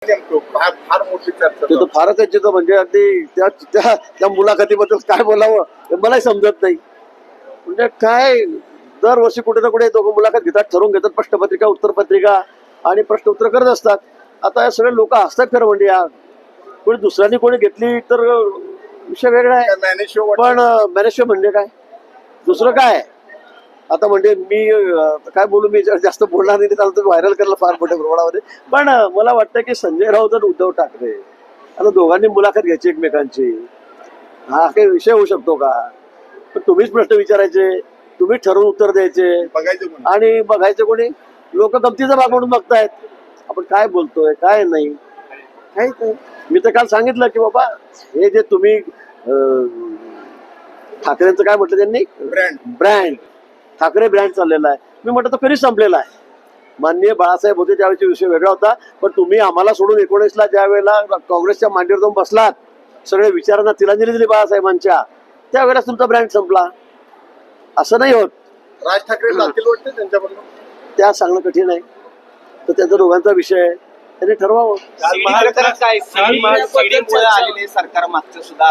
फार मोठी चर्चा ते तर फारच त्याची म्हणजे अगदी त्या मुलाखतीबद्दल काय बोलावं हे मलाही समजत नाही. म्हणजे काय दरवर्षी कुठे ना कुठे दोघं मुलाखत घेतात, ठरवून घेतात, प्रश्नपत्रिका उत्तरपत्रिका आणि प्रश्न उत्तर करत असतात. आता हे सगळे लोक असतात खरं म्हणजे या कोणी दुसऱ्यांनी कोणी घेतली तर विषय वेगळा आहे. मॅनेजमेंट पण मॅनेजमेंट म्हणजे काय दुसरं काय आता म्हणजे मी काय बोलू मी जास्त बोलणार नाही त्याला व्हायरल करायला फार मोठ्या प्रमाणामध्ये. पण मला वाटतं की संजय राऊत आणि उद्धव ठाकरे आता दोघांनी मुलाखत घ्यायची एकमेकांची, हा काही विषय होऊ शकतो का? पण तुम्हीच प्रश्न विचारायचे, तुम्ही ठरवून उत्तर द्यायचे बघायचं आणि बघायचे कोणी लोक गमतीचा भाग म्हणून बघतायत आपण काय बोलतोय काय नाही. काहीच नाही. मी तर काल सांगितलं की बाबा हे जे तुम्ही ठाकरेंचं काय म्हटलं त्यांनी ब्रँड ठाकरे ब्रँड चाललेला आहे. मी म्हटलं तर कधीच संपलेला आहे. माननीय बाळासाहेब होते त्यावेळेचा विषय वेगळा होता. पण तुम्ही आम्हाला सोडून 19ला ज्या वेळेला काँग्रेसच्या मांडीवर जाऊन बसलात, सगळे विचारांना तिलांजली दिली बाळासाहेबांच्या, त्यावेळेला तुमचा ब्रँड संपला. असं नाही होत. राज ठाकरे जातील वाटते त्यांच्याबद्दल त्या सांगणं कठीण आहे. तर त्यांचा दोघांचा विषय आहे, त्यांनी ठरवावं. काय आलेले सरकार मागचं सुद्धा